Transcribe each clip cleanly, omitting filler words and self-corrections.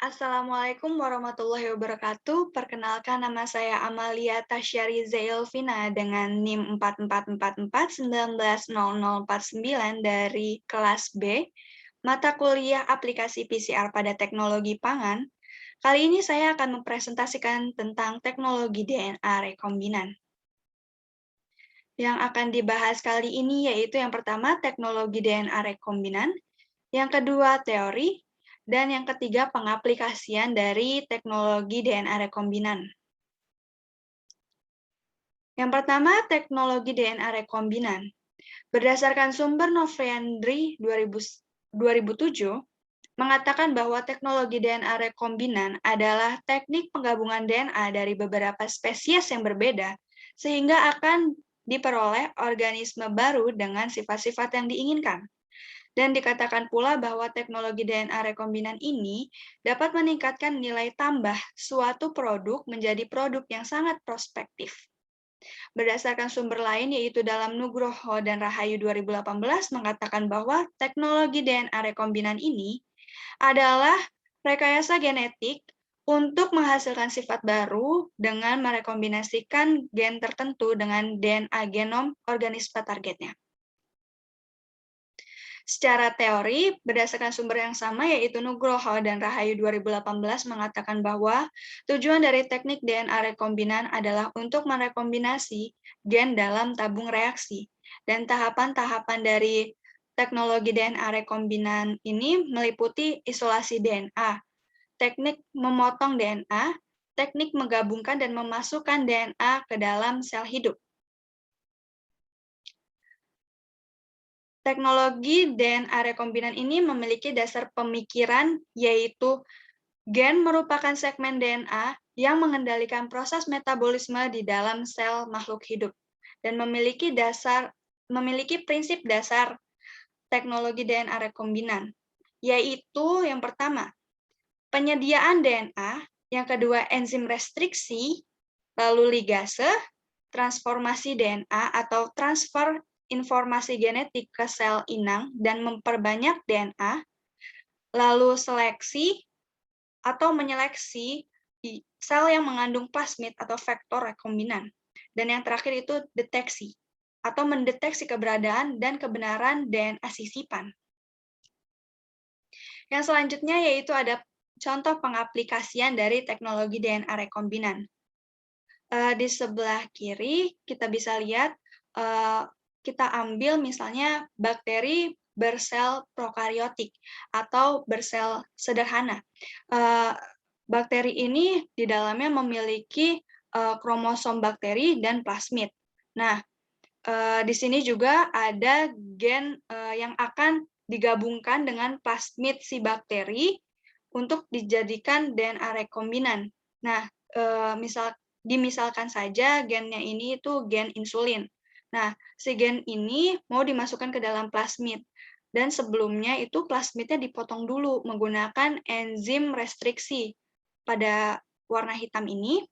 Assalamualaikum warahmatullahi wabarakatuh. Perkenalkan nama saya Amalia Tasyari Zailvina dengan NIM 4444190049 dari kelas B, mata kuliah aplikasi PCR pada teknologi pangan. Kali ini saya akan mempresentasikan tentang teknologi DNA rekombinan. Yang akan dibahas kali ini yaitu yang pertama teknologi DNA rekombinan, yang kedua teori, dan yang ketiga pengaplikasian dari teknologi DNA rekombinan. Yang pertama, teknologi DNA rekombinan. Berdasarkan sumber Novriandri 2007, mengatakan bahwa teknologi DNA rekombinan adalah teknik penggabungan DNA dari beberapa spesies yang berbeda, sehingga akan diperoleh organisme baru dengan sifat-sifat yang diinginkan. Dan dikatakan pula bahwa teknologi DNA rekombinan ini dapat meningkatkan nilai tambah suatu produk menjadi produk yang sangat prospektif. Berdasarkan sumber lain yaitu dalam Nugroho dan Rahayu 2018 mengatakan bahwa teknologi DNA rekombinan ini adalah rekayasa genetik untuk menghasilkan sifat baru dengan merekombinasikan gen tertentu dengan DNA genom organisme targetnya. Secara teori, berdasarkan sumber yang sama yaitu Nugroho dan Rahayu 2018 mengatakan bahwa tujuan dari teknik DNA rekombinan adalah untuk merekombinasi gen dalam tabung reaksi. Dan tahapan-tahapan dari teknologi DNA rekombinan ini meliputi isolasi DNA, teknik memotong DNA, teknik menggabungkan dan memasukkan DNA ke dalam sel hidup. Teknologi DNA rekombinan ini memiliki dasar pemikiran, yaitu gen merupakan segmen DNA yang mengendalikan proses metabolisme di dalam sel makhluk hidup, dan memiliki prinsip dasar teknologi DNA rekombinan, yaitu yang pertama, penyediaan DNA, yang kedua, enzim restriksi, lalu ligase, transformasi DNA atau transfer informasi genetik ke sel inang dan memperbanyak DNA, lalu seleksi atau menyeleksi sel yang mengandung plasmid atau vektor rekombinan. Dan yang terakhir itu deteksi atau mendeteksi keberadaan dan kebenaran DNA sisipan. Yang selanjutnya yaitu ada contoh pengaplikasian dari teknologi DNA rekombinan. Di sebelah kiri kita bisa lihat kita ambil misalnya bakteri bersel prokariotik atau bersel sederhana. Bakteri ini di dalamnya memiliki kromosom bakteri dan plasmid. Nah, di sini juga ada gen yang akan digabungkan dengan plasmid si bakteri untuk dijadikan DNA rekombinan. Nah, dimisalkan saja gennya ini itu gen insulin. Nah, si gen ini mau dimasukkan ke dalam plasmid. Dan sebelumnya itu plasmidnya dipotong dulu menggunakan enzim restriksi pada warna hitam ini.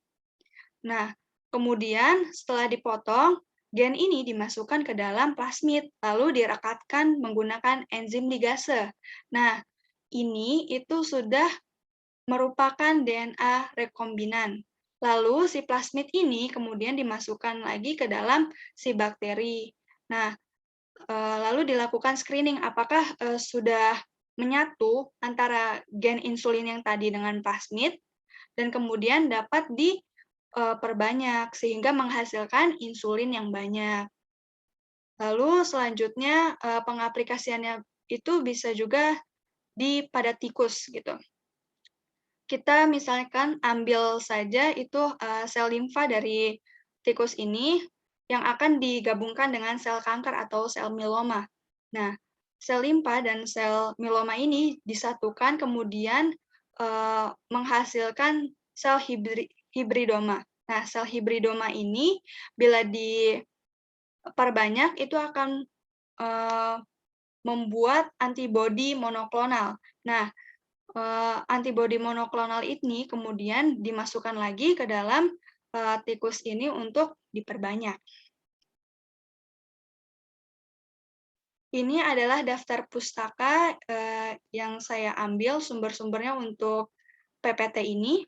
Nah, kemudian setelah dipotong, gen ini dimasukkan ke dalam plasmid, lalu direkatkan menggunakan enzim ligase. Nah, ini itu sudah merupakan DNA rekombinan. Lalu si plasmid ini kemudian dimasukkan lagi ke dalam si bakteri. Nah, lalu dilakukan screening apakah sudah menyatu antara gen insulin yang tadi dengan plasmid, dan kemudian dapat diperbanyak sehingga menghasilkan insulin yang banyak. Lalu selanjutnya pengaplikasiannya itu bisa juga pada tikus gitu. Kita misalkan ambil saja itu sel limfa dari tikus ini yang akan digabungkan dengan sel kanker atau sel mieloma. Nah, sel limfa dan sel mieloma ini disatukan kemudian menghasilkan sel hibridoma. Nah, sel hibridoma ini bila diperbanyak itu akan membuat antibodi monoklonal. Nah, antibodi monoklonal ini kemudian dimasukkan lagi ke dalam tikus ini untuk diperbanyak. Ini adalah daftar pustaka yang saya ambil sumber-sumbernya untuk PPT ini.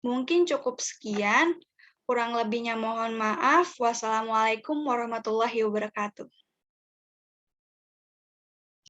Mungkin cukup sekian, kurang lebihnya mohon maaf. Wassalamualaikum warahmatullahi wabarakatuh.